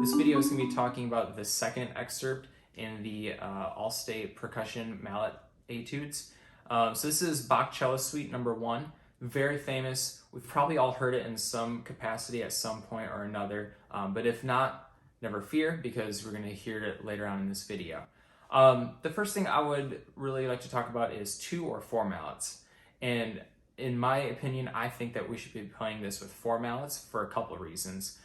This video is going to be talking about the second excerpt in the all-state percussion mallet etudes. So this is Bach Cello Suite number 1, very famous. We've probably all heard it in some capacity at some point or another, but if not, never fear, because we're going to hear it later on in this video. The first thing I would really like to talk about is 2 or 4 mallets. And in my opinion, I think that we should be playing this with 4 mallets for a couple of reasons.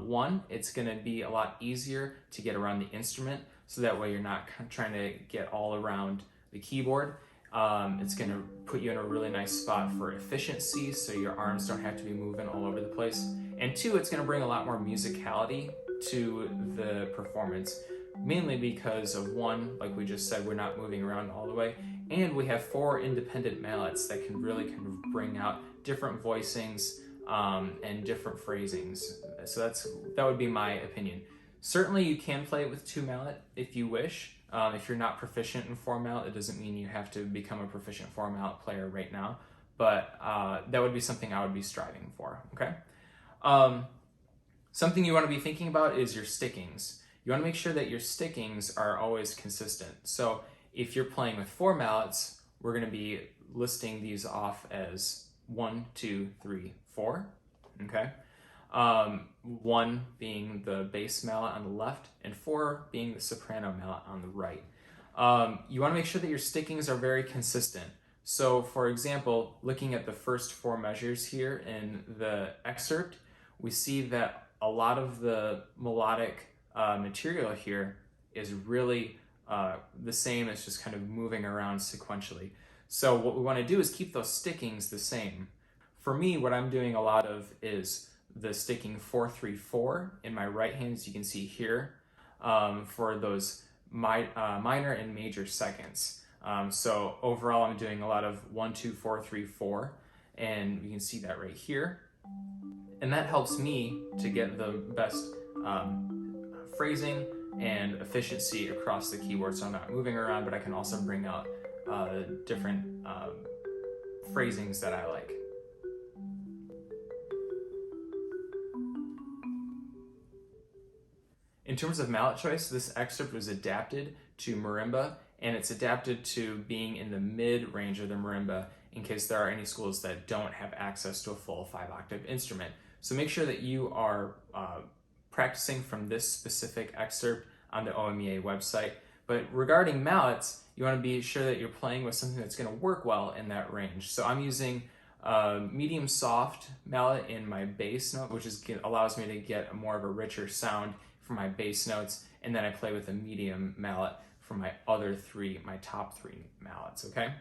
One, it's going to be a lot easier to get around the instrument, so that way you're not trying to get all around the keyboard. It's going to put you in a really nice spot for efficiency, so your arms don't have to be moving all over the place. And 2, it's going to bring a lot more musicality to the performance, mainly because of 1, like we just said, we're not moving around all the way, and we have 4 independent mallets that can really kind of bring out different voicings and different phrasings. So that would be my opinion. Certainly you can play it with 2 mallet if you wish. If you're not proficient in 4 mallet, it doesn't mean you have to become a proficient 4 mallet player right now, but that would be something I would be striving for, okay? Something you want to be thinking about is your stickings. You want to make sure that your stickings are always consistent. So if you're playing with 4 mallets, we're going to be listing these off as 1, 2, 3, 4, okay? 1 being the bass mallet on the left, and 4 being the soprano mallet on the right. You want to make sure that your stickings are very consistent. So for example, looking at the first 4 measures here in the excerpt, we see that a lot of the melodic material here is really the same. It's just kind of moving around sequentially. So what we want to do is keep those stickings the same. For me, what I'm doing a lot of is the sticking 4-3-4 in my right hand, as you can see here, for those minor and major seconds. So overall, I'm doing a lot of 1-2-4-3-4, and you can see that right here. And that helps me to get the best phrasing and efficiency across the keyboard, so I'm not moving around, but I can also bring out different phrasings that I like. In terms of mallet choice, this excerpt was adapted to marimba, and it's adapted to being in the mid-range of the marimba in case there are any schools that don't have access to a full 5-octave instrument. So make sure that you are practicing from this specific excerpt on the OMEA website. But regarding mallets, you want to be sure that you're playing with something that's going to work well in that range. So I'm using medium soft mallet in my bass note, which allows me to get more of a richer sound for my bass notes, and then I play with a medium mallet for my top 3 mallets, okay?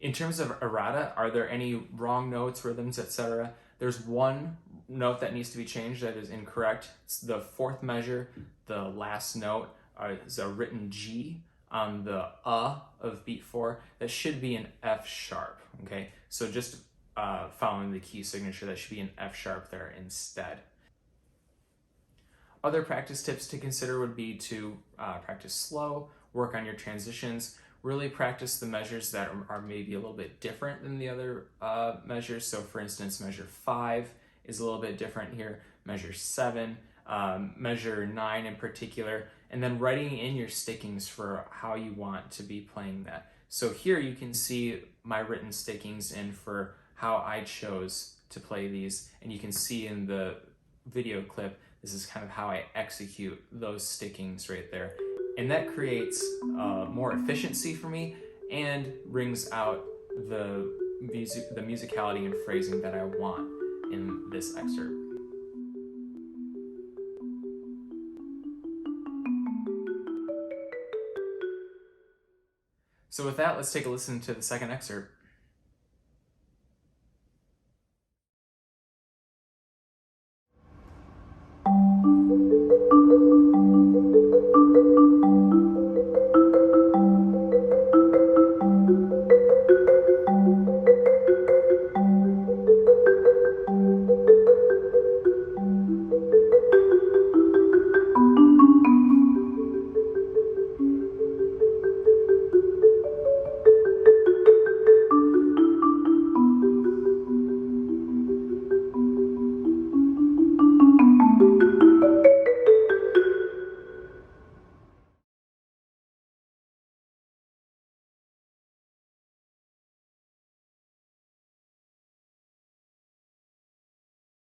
In terms of errata, are there any wrong notes, rhythms, etc.? There's 1 note that needs to be changed that is incorrect. It's the 4th measure. The last note is a written G on the of beat 4. That should be an F sharp, okay? So just following the key signature, that should be an F sharp there instead. Other practice tips to consider would be to practice slow, work on your transitions, really practice the measures that are maybe a little bit different than the other measures. So for instance, measure 5 is a little bit different here, measure 7, measure 9 in particular, and then writing in your stickings for how you want to be playing that. So here you can see my written stickings in for how I chose to play these, and you can see in the video clip, this is kind of how I execute those stickings right there. And that creates more efficiency for me and brings out the musicality and phrasing that I want in this excerpt. So with that, let's take a listen to the second excerpt.